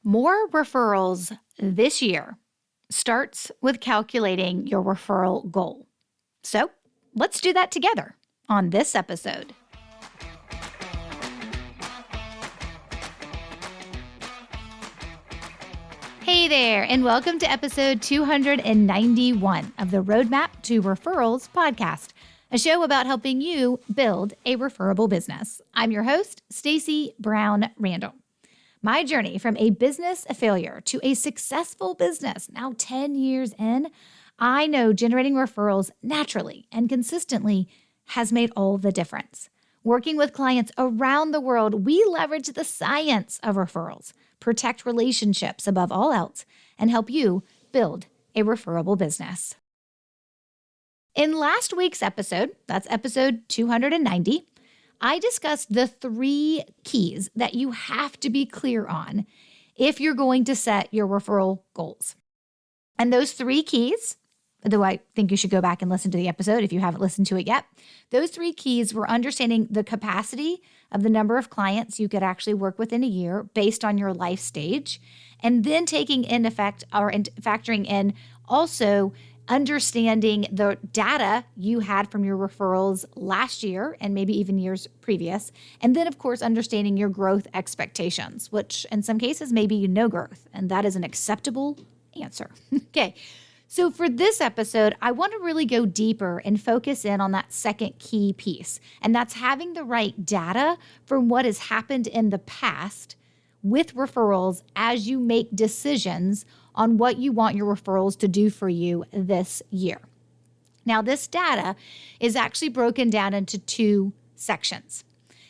More referrals this year starts with calculating your referral goal. So let's do that together on this episode. Hey there, and welcome to episode 291 of the Roadmap to Referrals podcast, a show about helping you build a referable business. I'm your host, Stacey Brown Randall. My journey from a business failure to a successful business, now 10 years in, I know generating referrals naturally and consistently has made all the difference. Working with clients around the world, we leverage the science of referrals, protect relationships above all else, and help you build a referable business. In last week's episode, that's episode 290, I discussed the 3 keys that you have to be clear on if you're going to set your referral goals. And those 3 keys, though I think you should go back and listen to the episode if you haven't listened to it yet, those 3 keys were understanding the capacity of the number of clients you could actually work with in a year based on your life stage, and then taking in effect or factoring in also understanding the data you had from your referrals last year and maybe even years previous. And then, of course, understanding your growth expectations, which in some cases may be no growth. And that is an acceptable answer. Okay. So for this episode, I want to really go deeper and focus in on that second key piece. And that's having the right data from what has happened in the past with referrals as you make decisions on what you want your referrals to do for you this year. Now, this data is actually broken down into 2 sections.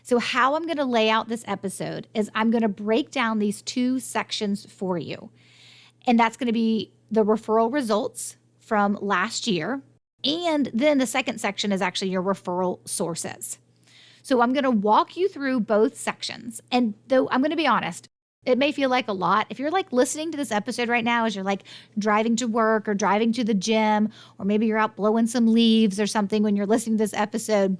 So how I'm going to lay out this episode is I'm going to break down these 2 sections for you. And that's going to be the referral results from last year. And then the second section is actually your referral sources. So I'm going to walk you through both sections. And though I'm going to be honest, it may feel like a lot. If you're like listening to this episode right now as you're like driving to work or driving to the gym, or maybe you're out blowing some leaves or something when you're listening to this episode,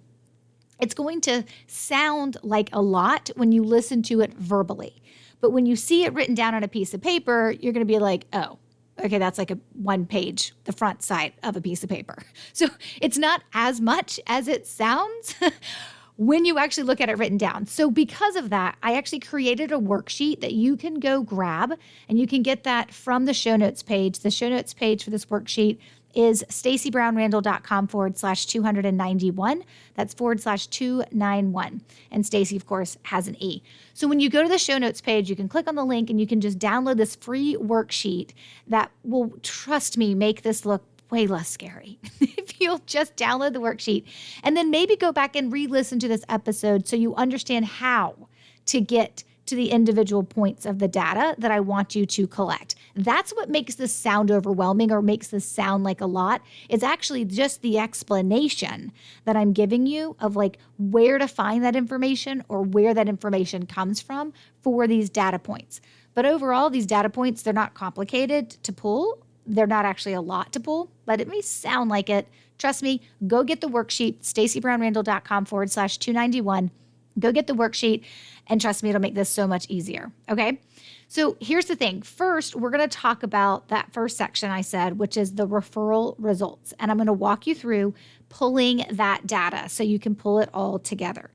it's going to sound like a lot when you listen to it verbally. But when you see it written down on a piece of paper, you're going to be like, oh, okay, that's like a 1 page, the front side of a piece of paper. So it's not as much as it sounds when you actually look at it written down. So because of that, I actually created a worksheet that you can go grab, and you can get that from the show notes page. The show notes page for this worksheet is stacybrownrandall.com/291. That's /291. And Stacey, of course, has an E. So when you go to the show notes page, you can click on the link and you can just download this free worksheet that will, trust me, make this look way less scary if you'll just download the worksheet and then maybe go back and re-listen to this episode so you understand how to get to the individual points of the data that I want you to collect. That's what makes this sound overwhelming or makes this sound like a lot. It's actually just the explanation that I'm giving you of like where to find that information or where that information comes from for these data points. But overall, these data points, they're not complicated to pull. They're not actually a lot to pull, but it may sound like it. Trust me, go get the worksheet, stacybrownrandall.com/291. Go get the worksheet, and trust me, it'll make this so much easier, okay? So here's the thing. First, we're going to talk about that first section I said, which is the referral results. And I'm going to walk you through pulling that data so you can pull it all together.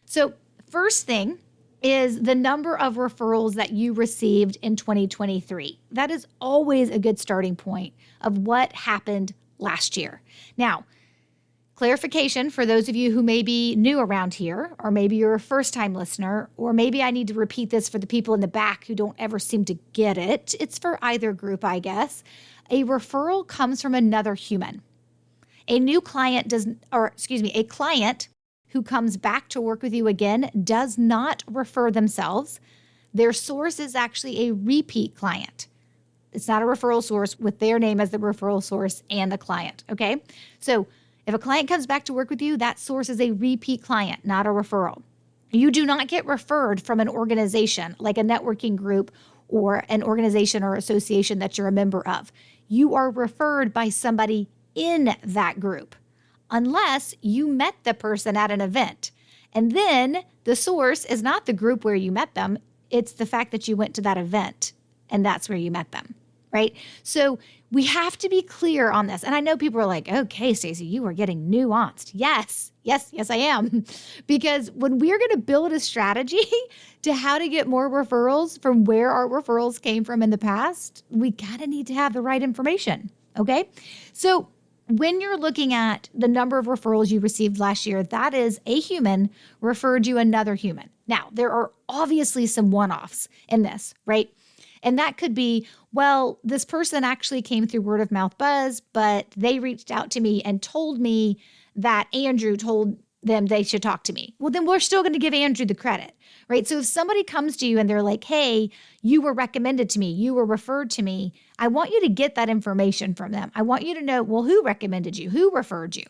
So first thing is the number of referrals that you received in 2023. That is always a good starting point of what happened last year. Now, clarification for those of you who may be new around here, or maybe you're a first-time listener, or maybe I need to repeat this for the people in the back who don't ever seem to get it. It's for either group, I guess. A referral comes from another human. A client who comes back to work with you again does not refer themselves. Their source is actually a repeat client. It's not a referral source with their name as the referral source and the client, okay? So if a client comes back to work with you, that source is a repeat client, not a referral. You do not get referred from an organization like a networking group or an organization or association that you're a member of. You are referred by somebody in that group, unless you met the person at an event. And then the source is not the group where you met them. It's the fact that you went to that event and that's where you met them, right? So we have to be clear on this. And I know people are like, okay, Stacey, you are getting nuanced. Yes, I am. Because when we're going to build a strategy to how to get more referrals from where our referrals came from in the past, we kind of need to have the right information, okay? So when you're looking at the number of referrals you received last year, that is a human referred you another human. Now, there are obviously some one-offs in this, right? And that could be, well, this person actually came through word of mouth buzz, but they reached out to me and told me that Andrew told them they should talk to me. Well, then we're still going to give Andrew the credit, right? So if somebody comes to you and they're like, hey, you were recommended to me, you were referred to me, I want you to get that information from them. I want you to know, well, who recommended you? Who referred you?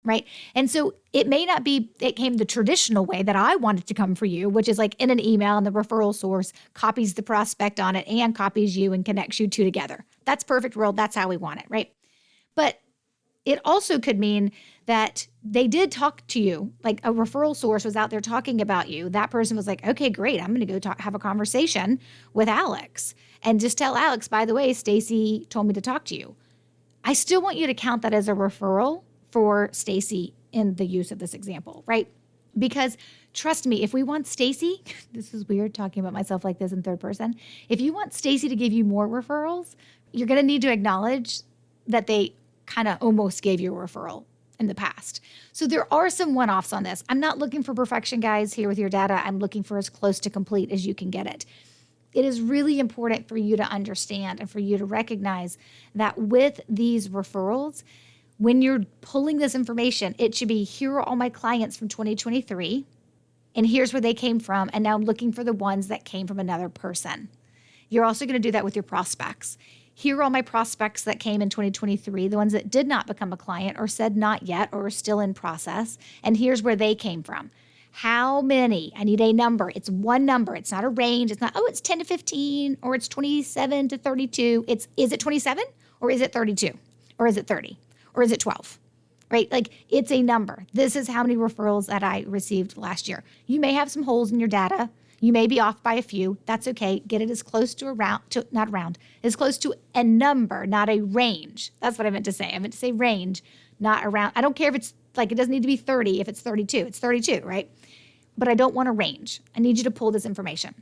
Right. And so it may not be, it came the traditional way that I wanted to come for you, which is like in an email and the referral source copies the prospect on it and copies you and connects you two together. That's perfect world. That's how we want it. Right. But it also could mean that they did talk to you, like a referral source was out there talking about you. That person was like, okay, great. I'm going to go have a conversation with Alex and just tell Alex, by the way, Stacey told me to talk to you. I still want you to count that as a referral for Stacey in the use of this example, right? Because trust me, if we want Stacey, this is weird talking about myself like this in third person. If you want Stacey to give you more referrals, you're going to need to acknowledge that they kind of almost gave you a referral in the past. So there are some one-offs on this. I'm not looking for perfection, guys, here with your data. I'm looking for as close to complete as you can get it. It is really important for you to understand and for you to recognize that with these referrals, when you're pulling this information, it should be, here are all my clients from 2023, and here's where they came from, and now I'm looking for the ones that came from another person. You're also going to do that with your prospects. Here are all my prospects that came in 2023, the ones that did not become a client or said not yet or are still in process, and here's where they came from. How many? I need a number. It's one number. It's not a range. It's not, oh, it's 10 to 15 or it's 27 to 32. Is it 27 or is it 32 or is it 30? Or is it 12, right? Like it's a number. This is how many referrals that I received last year. You may have some holes in your data. You may be off by a few. That's okay. Get it as close to as close to a number, not a range. That's what I meant to say. I meant to say range, not around. I don't care if it's like, it doesn't need to be 30. If it's 32, it's 32, right? But I don't want a range. I need you to pull this information.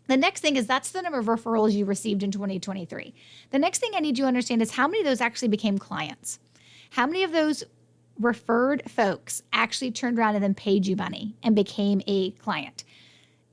The next thing is that's the number of referrals you received in 2023. The next thing I need you to understand is how many of those actually became clients. How many of those referred folks actually turned around and then paid you money and became a client?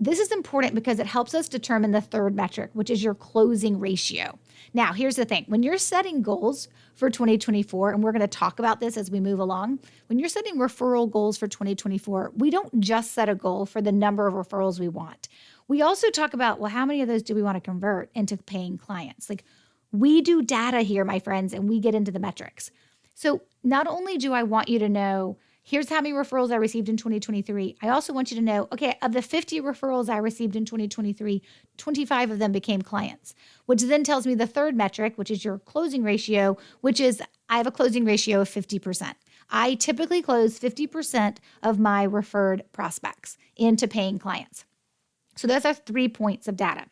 This is important because it helps us determine the third metric, which is your closing ratio. Now, here's the thing. When you're setting goals for 2024, and we're going to talk about this as we move along, when you're setting referral goals for 2024, we don't just set a goal for the number of referrals we want. We also talk about, well, how many of those do we want to convert into paying clients? Like we do data here, my friends, and we get into the metrics. So not only do I want you to know, here's how many referrals I received in 2023, I also want you to know, okay, of the 50 referrals I received in 2023, 25 of them became clients, which then tells me the third metric, which is your closing ratio, which is I have a closing ratio of 50%. I typically close 50% of my referred prospects into paying clients. So those are 3 points of data.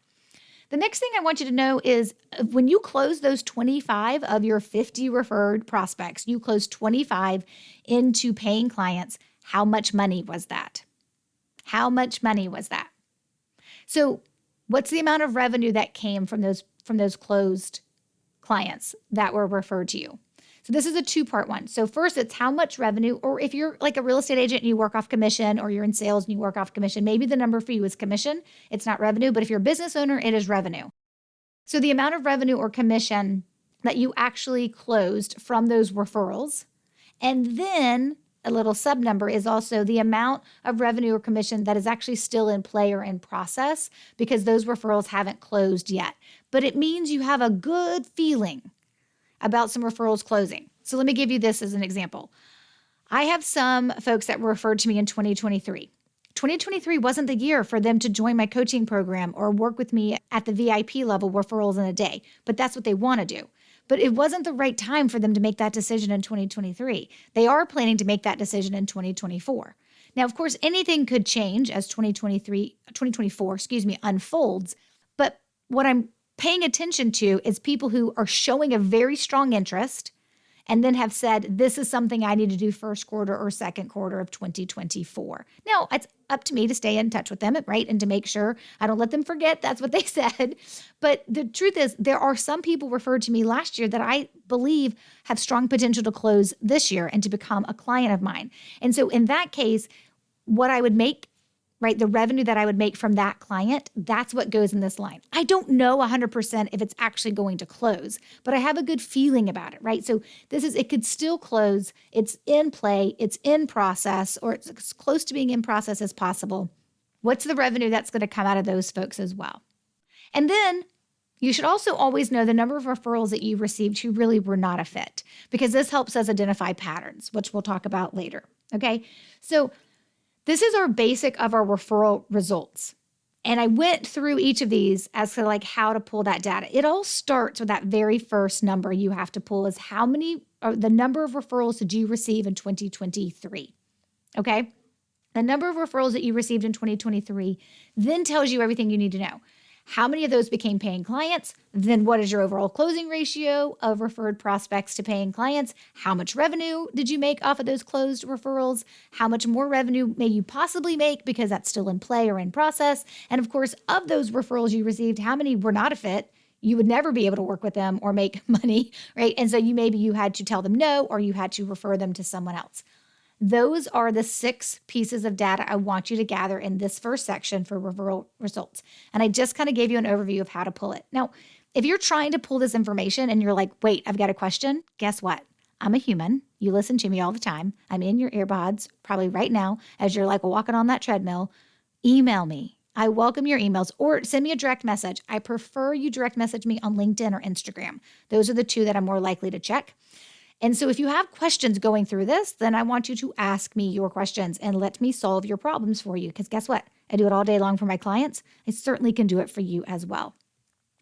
The next thing I want you to know is when you close those 25 of your 50 referred prospects, you close 25 into paying clients, how much money was that? How much money was that? So what's the amount of revenue that came from those closed clients that were referred to you? So this is a two-part one. So first, it's how much revenue, or if you're like a real estate agent and you work off commission, or you're in sales and you work off commission, maybe the number for you is commission. It's not revenue, but if you're a business owner, it is revenue. So the amount of revenue or commission that you actually closed from those referrals. And then a little sub number is also the amount of revenue or commission that is actually still in play or in process because those referrals haven't closed yet. But it means you have a good feeling about some referrals closing. So let me give you this as an example. I have some folks that were referred to me in 2023. 2023 wasn't the year for them to join my coaching program or work with me at the VIP level, referrals in a day, but that's what they want to do. But it wasn't the right time for them to make that decision in 2023. They are planning to make that decision in 2024. Now, of course, anything could change as 2024 unfolds. But what I'm paying attention to is people who are showing a very strong interest and then have said, this is something I need to do first quarter or second quarter of 2024. Now, it's up to me to stay in touch with them, right? And to make sure I don't let them forget that's what they said. But the truth is, there are some people referred to me last year that I believe have strong potential to close this year and to become a client of mine. And so in that case, what I would make, right, the revenue that I would make from that client, that's what goes in this line. I don't know 100% if it's actually going to close, but I have a good feeling about it, right? So it could still close. It's in play. It's in process, or it's as close to being in process as possible. What's the revenue that's going to come out of those folks as well? And then you should also always know the number of referrals that you received who really were not a fit, because this helps us identify patterns, which we'll talk about later, okay? So this is our basic of our referral results. And I went through each of these as to like how to pull that data. It all starts with that very first number you have to pull is how many, or the number of referrals did you receive in 2023, okay? The number of referrals that you received in 2023 then tells you everything you need to know. How many of those became paying clients? Then what is your overall closing ratio of referred prospects to paying clients? How much revenue did you make off of those closed referrals? How much more revenue may you possibly make because that's still in play or in process? And of course, of those referrals you received, how many were not a fit? You would never be able to work with them or make money, right? And so you had to tell them no, or you had to refer them to someone else. Those are the 6 pieces of data I want you to gather in this first section for referral results. And I just kind of gave you an overview of how to pull it. Now, if you're trying to pull this information and you're like, wait, I've got a question, guess what? I'm a human. You listen to me all the time. I'm in your earbuds probably right now as you're like walking on that treadmill. Email me. I welcome your emails, or send me a direct message. I prefer you direct message me on LinkedIn or Instagram. Those are the 2 that I'm more likely to check. And so if you have questions going through this, then I want you to ask me your questions and let me solve your problems for you. Because guess what? I do it all day long for my clients. I certainly can do it for you as well.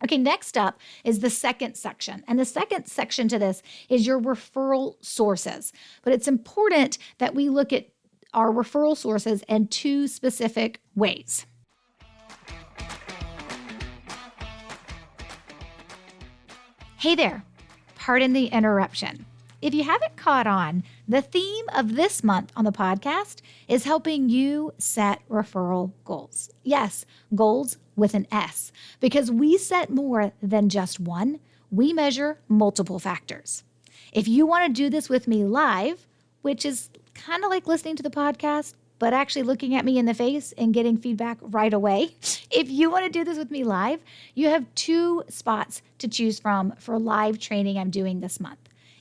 Okay, next up is the second section. And the second section to this is your referral sources. But it's important that we look at our referral sources in 2 specific ways. Hey there, pardon the interruption. If you haven't caught on, the theme of this month on the podcast is helping you set referral goals. Yes, goals with an S, because we set more than just one. We measure multiple factors. If you want to do this with me live, which is kind of like listening to the podcast, but actually looking at me in the face and getting feedback right away. If you want to do this with me live, you have 2 spots to choose from for live training I'm doing this month.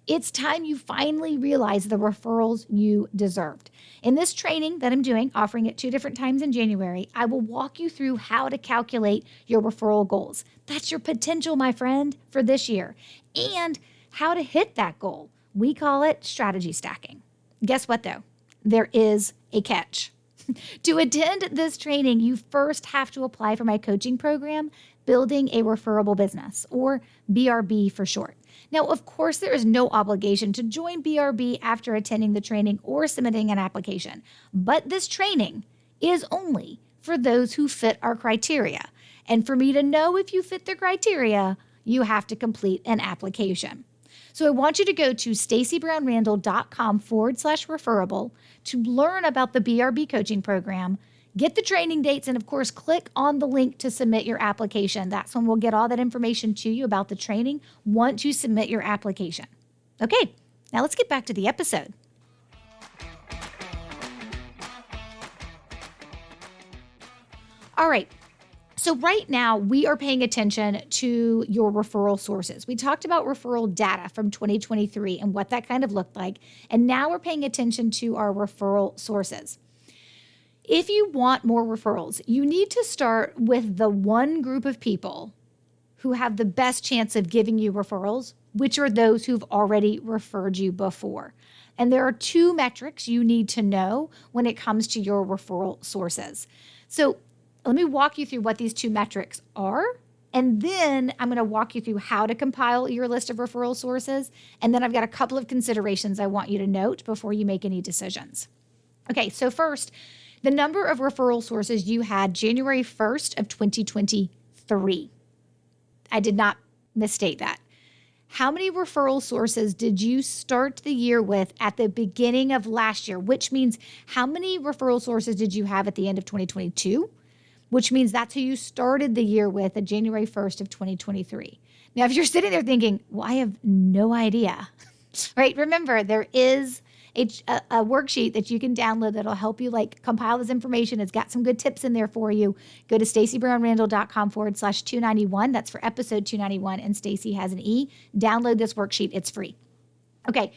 It's time you finally realize the referrals you deserved. In this training that I'm doing, offering it 2 different times in January, I will walk you through how to calculate your referral goals. That's your potential, my friend, for this year, and how to hit that goal. We call it strategy stacking. Guess what, though? There is a catch. To attend this training, you first have to apply for my coaching program, Building a Referable Business, or BRB for short. Now, of course, there is no obligation to join BRB after attending the training or submitting an application, but this training is only for those who fit our criteria. And for me to know if you fit the criteria, you have to complete an application. So I want you to go to stacybrownrandall.com/referable to learn about the BRB coaching program, get the training dates, and of course, click on the link to submit your application. That's when we'll get all that information to you about the training once you submit your application. Okay, now let's get back to the episode. All right. So right now, we are paying attention to your referral sources. We talked about referral data from 2023 and what that kind of looked like. And now we're paying attention to our referral sources. If you want more referrals, you need to start with the one group of people who have the best chance of giving you referrals, which are those who've already referred you before. And there are 2 metrics you need to know when it comes to your referral sources. So let me walk you through what these 2 metrics are, and then I'm going to walk you through how to compile your list of referral sources, and then I've got a couple of considerations I want you to note before you make any decisions. Okay, so first, the number of referral sources you had January 1st of 2023. I did not misstate that. How many referral sources did you start the year with at the beginning of last year? Which means how many referral sources did you have at the end of 2022? Which means that's who you started the year with on January 1st of 2023. Now, if you're sitting there thinking, well, I have no idea, right? Remember, there is a worksheet that you can download that'll help you compile this information. It's got some good tips in there for you. Go to stacybrownrandall.com/291. That's for episode 291. And Stacy has an E. Download this worksheet. It's free. Okay.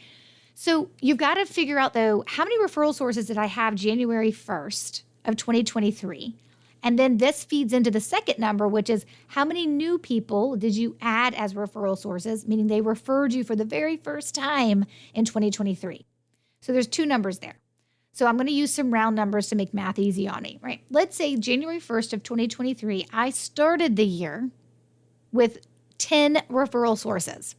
So you've got to figure out though, how many referral sources did I have January 1st of 2023? And then this feeds into the second number, which is how many new people did you add as referral sources, meaning they referred you for the very first time in 2023. So there's two numbers there. So I'm going to use some round numbers to make math easy on me, right? Let's say January 1st of 2023, I started the year with 10 referral sources.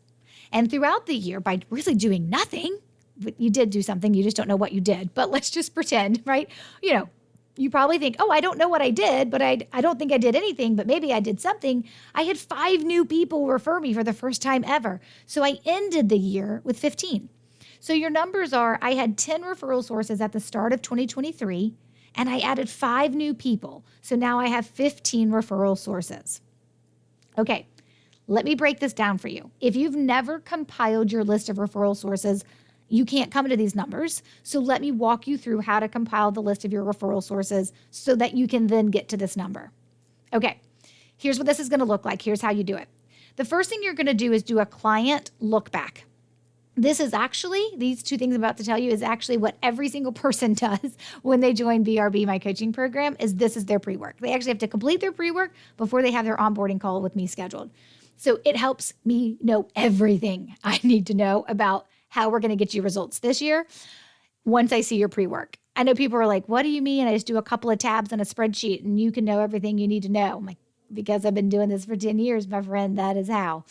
And throughout the year, by really doing nothing, but you did do something, you just don't know what you did, but let's just pretend, right? You probably think, oh, I don't know what I did, but I don't think I did anything, but maybe I did something. I had 5 new people refer me for the first time ever. So I ended the year with 15. So your numbers are, I had 10 referral sources at the start of 2023, and I added 5 new people. So now I have 15 referral sources. Okay, let me break this down for you. If you've never compiled your list of referral sources, you can't come to these numbers. So let me walk you through how to compile the list of your referral sources so that you can then get to this number. Okay, here's what this is going to look like. Here's how you do it. The first thing you're going to do is do a client look back. This is actually, these two things I'm about to tell you is actually what every single person does when they join BRB, my coaching program, is this is their pre-work. They actually have to complete their pre-work before they have their onboarding call with me scheduled. So it helps me know everything I need to know about how we're going to get you results this year once I see your pre-work. I know people are like, what do you mean? I just do a couple of tabs on a spreadsheet and you can know everything you need to know. I'm like, because I've been doing this for 10 years, my friend, that is how.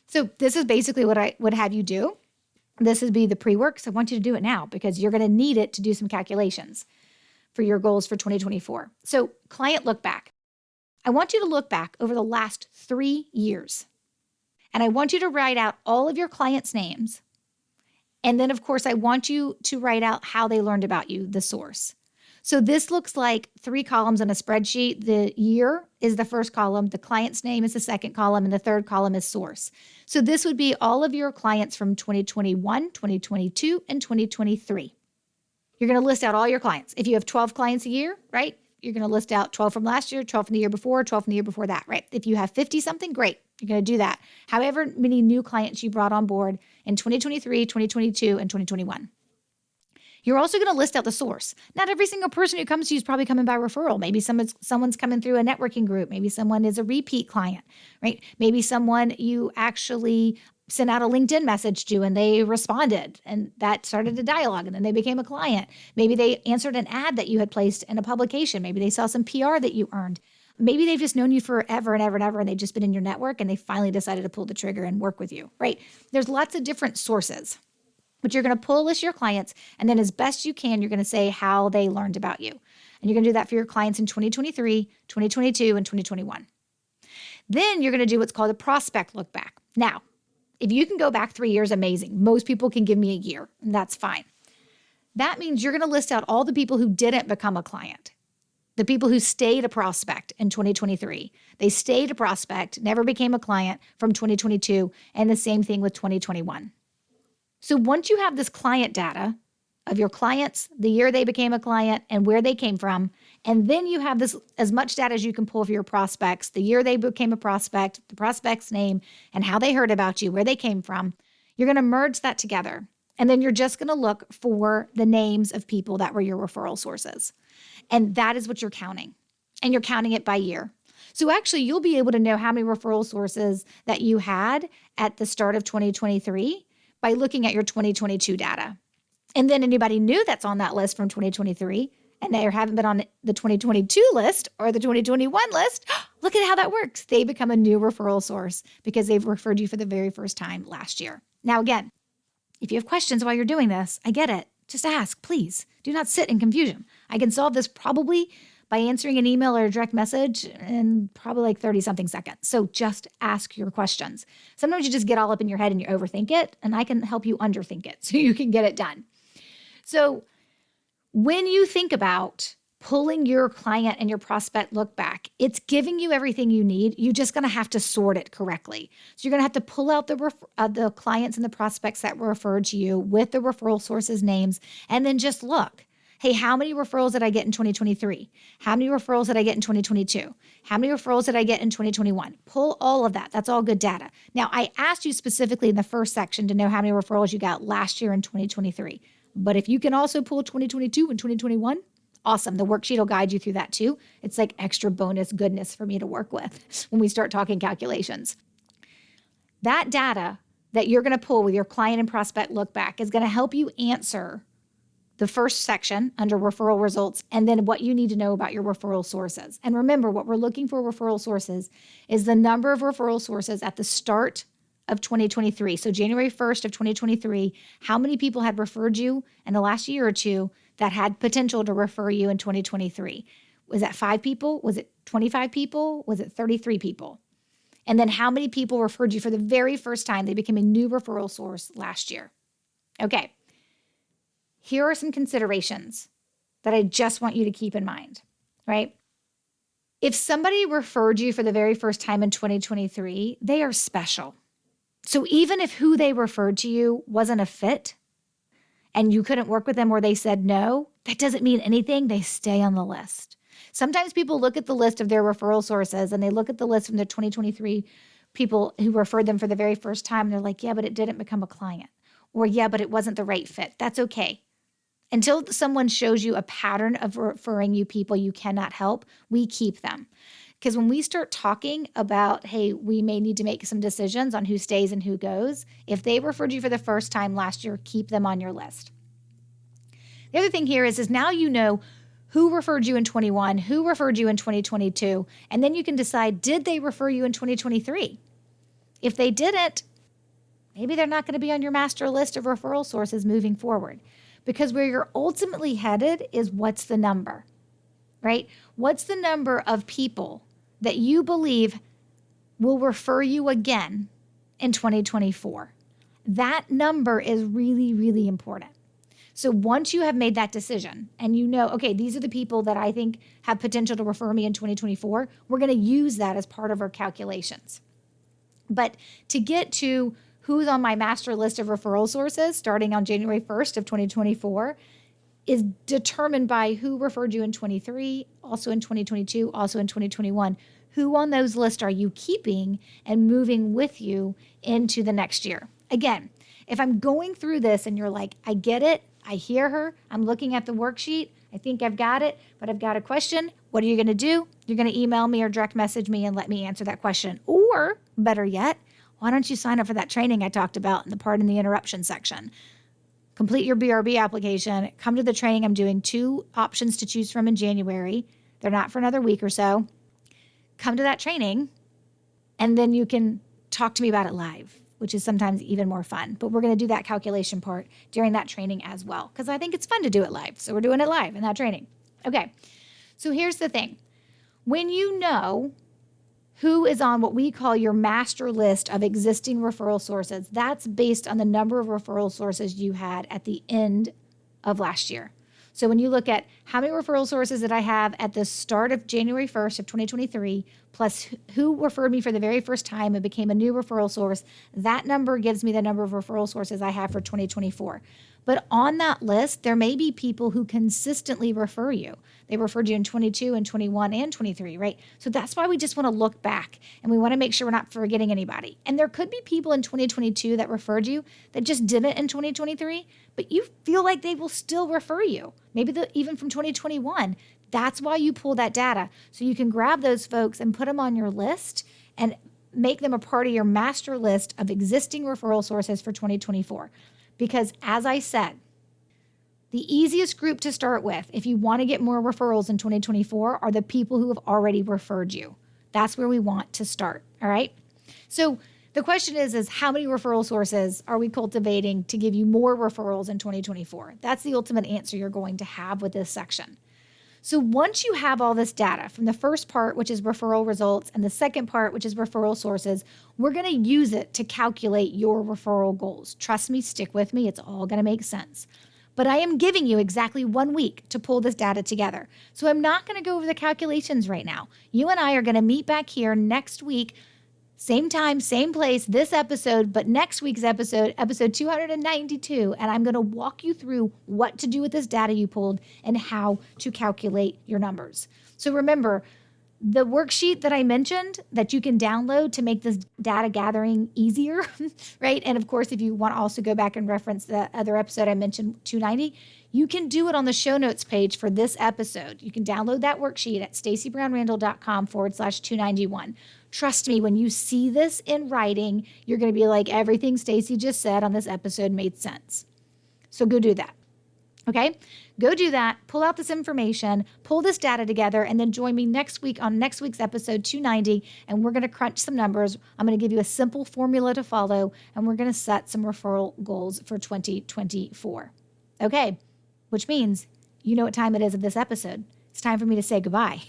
So this is basically what I would have you do. This would be the pre-work. So I want you to do it now because you're going to need it to do some calculations for your goals for 2024. So client look back. I want you to look back over the last 3 years. And I want you to write out all of your clients' names. And then, of course, I want you to write out how they learned about you, the source. So this looks like 3 columns on a spreadsheet. The year is the first column, the client's name is the second column, and the third column is source. So this would be all of your clients from 2021, 2022, and 2023. You're going to list out all your clients. If you have 12 clients a year, right? You're going to list out 12 from last year, 12 from the year before, 12 from the year before that, right? If you have 50 something, great. You're going to do that. However many new clients you brought on board in 2023, 2022, and 2021. You're also going to list out the source. Not every single person who comes to you is probably coming by referral. Maybe someone's coming through a networking group. Maybe someone is a repeat client, right? Maybe someone you actually sent out a LinkedIn message to and they responded and that started a dialogue and then they became a client. Maybe they answered an ad that you had placed in a publication. Maybe they saw some PR that you earned. Maybe they've just known you forever and ever and ever and they've just been in your network and they finally decided to pull the trigger and work with you, right? There's lots of different sources. But you're going to pull a list of your clients, and then as best you can, you're going to say how they learned about you. And you're going to do that for your clients in 2023, 2022, and 2021. Then you're going to do what's called a prospect look back. Now, if you can go back 3 years, amazing. Most people can give me a year, and that's fine. That means you're going to list out all the people who didn't become a client, the people who stayed a prospect in 2023. They stayed a prospect, never became a client from 2022, and the same thing with 2021. So once you have this client data of your clients, the year they became a client and where they came from, and then you have this as much data as you can pull for your prospects, the year they became a prospect, the prospect's name, and how they heard about you, where they came from, you're going to merge that together. And then you're just going to look for the names of people that were your referral sources. And that is what you're counting. And you're counting it by year. So actually, you'll be able to know how many referral sources that you had at the start of 2023 by looking at your 2022 data. And then anybody new that's on that list from 2023 and they haven't been on the 2022 list or the 2021 list, look at how that works. They become a new referral source because they've referred you for the very first time last year. Now, again, if you have questions while you're doing this, I get it. Just ask, please. Do not sit in confusion. I can solve this probably by answering an email or a direct message in probably like 30 something seconds. So just ask your questions. Sometimes you just get all up in your head and you overthink it, and I can help you underthink it so you can get it done. So when you think about pulling your client and your prospect look back, it's giving you everything you need. You're just going to have to sort it correctly. So you're going to have to pull out the clients and the prospects that were referred to you with the referral sources names, and then just look. Hey, how many referrals did I get in 2023? How many referrals did I get in 2022? How many referrals did I get in 2021? Pull all of that. That's all good data. Now, I asked you specifically in the first section to know how many referrals you got last year in 2023. But if you can also pull 2022 and 2021, awesome. The worksheet will guide you through that too. It's like extra bonus goodness for me to work with when we start talking calculations. That data that you're going to pull with your client and prospect look back is going to help you answer the first section under referral results, and then what you need to know about your referral sources. And remember, what we're looking for referral sources is the number of referral sources at the start of 2023. So January 1st of 2023, how many people had referred you in the last year or two that had potential to refer you in 2023? Was that 5 people? Was it 25 people? Was it 33 people? And then how many people referred you for the very first time? They became a new referral source last year. Okay. Here are some considerations that I just want you to keep in mind, right? If somebody referred you for the very first time in 2023, they are special. So even if who they referred to you wasn't a fit and you couldn't work with them or they said no, that doesn't mean anything. They stay on the list. Sometimes people look at the list of their referral sources and they look at the list from the 2023 people who referred them for the very first time. And they're like, yeah, but it didn't become a client. Or yeah, but it wasn't the right fit. That's okay. Until someone shows you a pattern of referring you people you cannot help, we keep them. Because when we start talking about, hey, we may need to make some decisions on who stays and who goes, if they referred you for the first time last year, keep them on your list. The other thing here is now you know who referred you in 21, who referred you in 2022, and then you can decide, did they refer you in 2023? If they didn't, maybe they're not going to be on your master list of referral sources moving forward. Because where you're ultimately headed is what's the number, right? What's the number of people that you believe will refer you again in 2024? That number is really, really important. So once you have made that decision and you know, okay, these are the people that I think have potential to refer me in 2024, we're going to use that as part of our calculations. But to get to who's on my master list of referral sources starting on January 1st of 2024 is determined by who referred you in 23, also in 2022, also in 2021. Who on those lists are you keeping and moving with you into the next year? Again, if I'm going through this and you're like, I get it, I hear her, I'm looking at the worksheet, I think I've got it, but I've got a question, what are you going to do? You're going to email me or direct message me and let me answer that question. Or better yet, why don't you sign up for that training I talked about in the part in the interruption section? Complete your BRB application. Come to the training. I'm doing 2 options to choose from in January. They're not for another week or so. Come to that training, and then you can talk to me about it live, which is sometimes even more fun. But we're going to do that calculation part during that training as well, because I think it's fun to do it live. So we're doing it live in that training. Okay, so here's the thing. When you know who is on what we call your master list of existing referral sources, that's based on the number of referral sources you had at the end of last year. So when you look at how many referral sources did I have at the start of January 1st of 2023, plus who referred me for the very first time and became a new referral source, that number gives me the number of referral sources I have for 2024. But on that list, there may be people who consistently refer you. They referred you in 22 and 21 and 23, right? So that's why we just want to look back and we want to make sure we're not forgetting anybody. And there could be people in 2022 that referred you that just didn't in 2023, but you feel like they will still refer you. Maybe even from 2021. That's why you pull that data. So you can grab those folks and put them on your list and make them a part of your master list of existing referral sources for 2024. Because as I said, the easiest group to start with, if you want to get more referrals in 2024, are the people who have already referred you. That's where we want to start, all right? So the question is how many referral sources are we cultivating to give you more referrals in 2024? That's the ultimate answer you're going to have with this section. So once you have all this data from the first part, which is referral results, and the second part, which is referral sources, we're going to use it to calculate your referral goals. Trust me, stick with me. It's all going to make sense. But I am giving you exactly 1 week to pull this data together. So I'm not going to go over the calculations right now. You and I are going to meet back here next week, same time, same place, this episode, but next week's episode 292, and I'm going to walk you through what to do with this data you pulled and how to calculate your numbers. So remember, the worksheet that I mentioned that you can download to make this data gathering easier, right? And of course, if you want to also go back and reference the other episode I mentioned, 290, you can do it on the show notes page for this episode. You can download that worksheet at stacybrownrandall.com/291. Trust me, when you see this in writing, you're going to be like, everything Stacy just said on this episode made sense. So go do that. Okay, go do that, pull out this information, pull this data together, and then join me next week on next week's episode 290, and we're going to crunch some numbers. I'm going to give you a simple formula to follow, and we're going to set some referral goals for 2024. Okay, which means you know what time it is of this episode. It's time for me to say goodbye.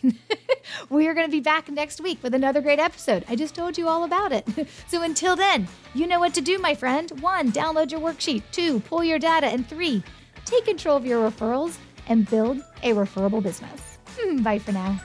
We are going to be back next week with another great episode. I just told you all about it. So until then, you know what to do, my friend. 1, download your worksheet. 2, pull your data. And 3, take control of your referrals and build a referable business. Bye for now.